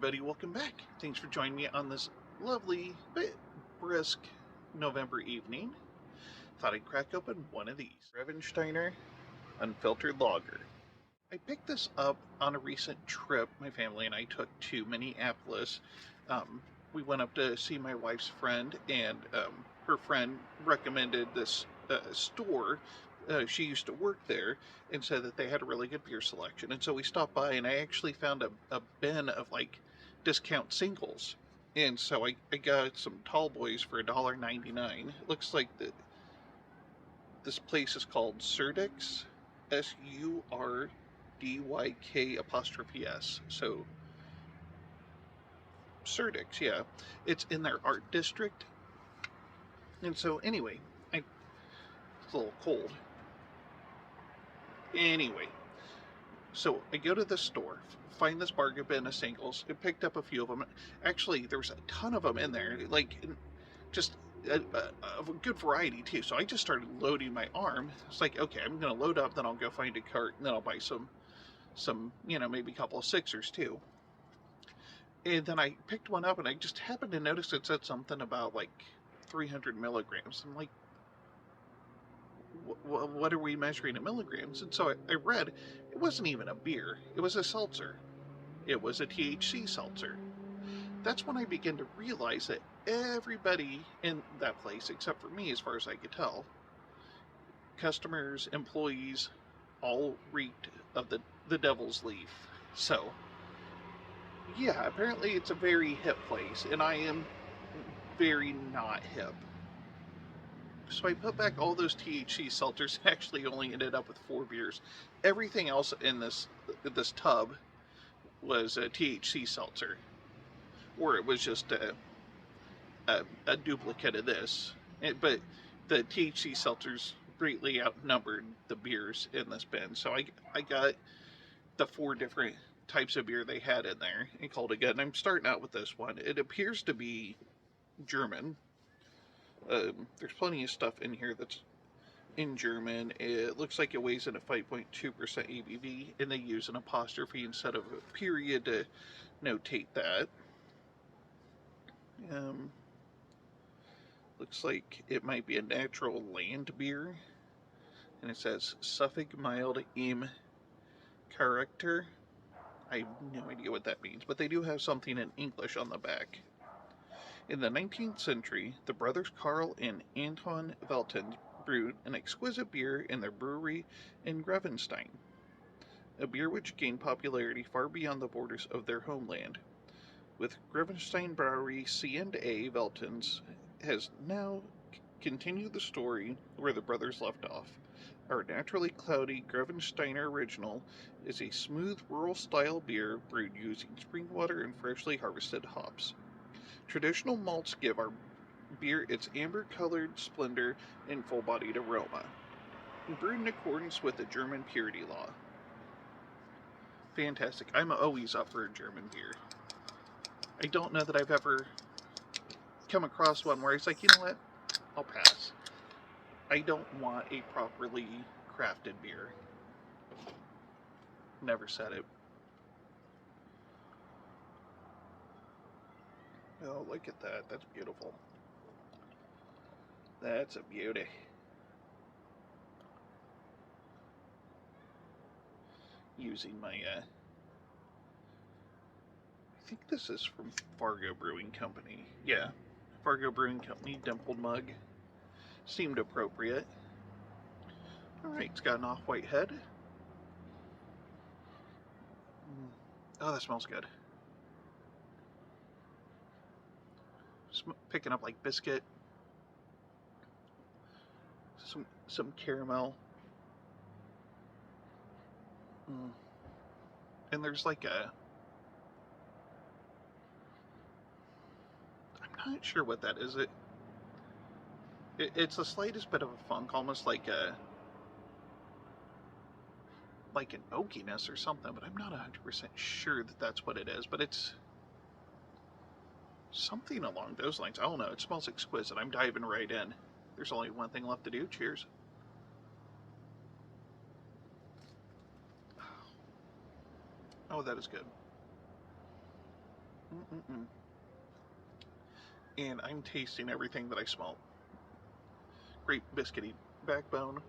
everybody, welcome back. Thanks for joining me on this lovely, bit brisk November evening. Thought I'd crack open one of these. Grevensteiner Unfiltered Lager. I picked this up on a recent trip my family and I took to Minneapolis. We went up to see my wife's friend, and her friend recommended this store. She used to work there and said that they had a really good beer selection. And so we stopped by, and I actually found a bin of like discount singles. And so I got some tall boys for $1.99. It looks like this place is called Surdyks, Surdyk''S. So Surdyks, yeah. It's in their art district. And so anyway, it's a little cold. Anyway, so I go to the store, find this bargain bin of singles. I picked up a few of them. Actually, there was a ton of them in there, like just a good variety too. So I just started loading my arm. It's like, okay, I'm gonna load up, then I'll go find a cart, and then I'll buy some, maybe a couple of sixers too. And then I picked one up, and I just happened to notice it said something about like 300 milligrams. I'm like, what are we measuring in milligrams? And so I read it wasn't even a beer, it was a seltzer. It was a THC seltzer. That's when I began to realize that everybody in that place, except for me as far as I could tell, customers, employees, all reeked of the devil's leaf. So yeah, apparently it's a very hip place, and I am very not hip. So I put back all those THC seltzers. Actually only ended up with 4 beers. Everything else in this tub was a THC seltzer, or it was just a duplicate of this. But the THC seltzers greatly outnumbered the beers in this bin. So I got the 4 different types of beer they had in there and called it good. And I'm starting out with this one. It appears to be German. There's plenty of stuff in here that's in German. It looks like it weighs in at 5.2% ABV, and they use an apostrophe instead of a period to notate that. Looks like it might be a natural land beer, and it says Suffolk mild im character. I have no idea what that means, but they do have something in English on the back. In the 19th century, the brothers Karl and Anton Veltins brewed an exquisite beer in their brewery in Grevenstein, a beer which gained popularity far beyond the borders of their homeland. With Grevenstein Brewery, C A Veltins has now continued the story where the brothers left off. Our naturally cloudy Grevensteiner Original is a smooth rural-style beer brewed using spring water and freshly harvested hops. Traditional malts give our beer its amber-colored splendor and full-bodied aroma, brewed in accordance with the German purity law. Fantastic. I'm always up for a German beer. I don't know that I've ever come across one where it's like, you know what, I'll pass. I don't want a properly crafted beer. Never said it. Oh, look at that. That's beautiful. That's a beauty. Using my, I think this is from Fargo Brewing Company. Yeah, Fargo Brewing Company, dimpled mug. Seemed appropriate. Alright, it's got an off-white head. Oh, that smells good. Picking up like biscuit. Some caramel. And there's like I'm not sure what that is. It's the slightest bit of a funk, almost like an oakiness or something, but I'm not 100% sure that that's what it is. But it's something along those lines. I don't know. It smells exquisite. I'm diving right in. There's only one thing left to do. Cheers. Oh, that is good. Mm-mm-mm. And I'm tasting everything that I smell. Great biscuity backbone.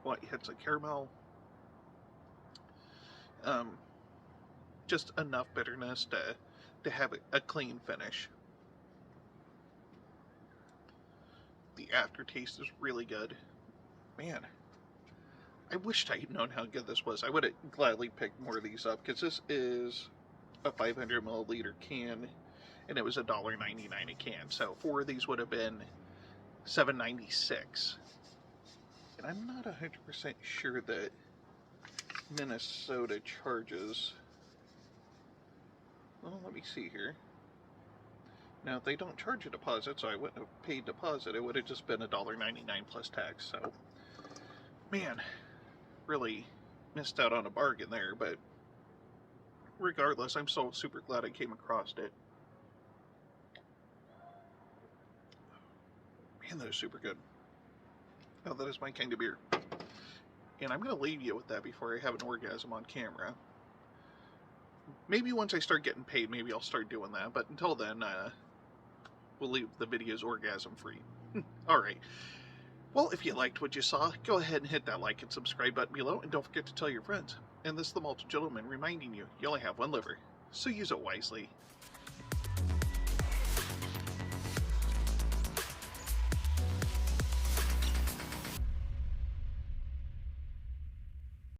Light hits of caramel. Just enough bitterness to have a clean finish. The aftertaste is really good. Man, I wished I had known how good this was. I would have gladly picked more of these up, because this is a 500 milliliter can, and it was $1.99 a can. So 4 of these would have been $7.96. And I'm not 100% sure that Minnesota charges. Well, let me see here. Now, they don't charge a deposit, so I wouldn't have paid deposit. It would have just been $1.99 plus tax. So, man, really missed out on a bargain there. But regardless, I'm so super glad I came across it. Man, that is super good. Oh, that is my kind of beer. And I'm going to leave you with that before I have an orgasm on camera. Maybe once I start getting paid, maybe I'll start doing that. But until then, we'll leave the videos orgasm free. Alright. Well, if you liked what you saw, go ahead and hit that like and subscribe button below. And don't forget to tell your friends. And this is the Malted Gentleman reminding you, you only have one liver, so use it wisely.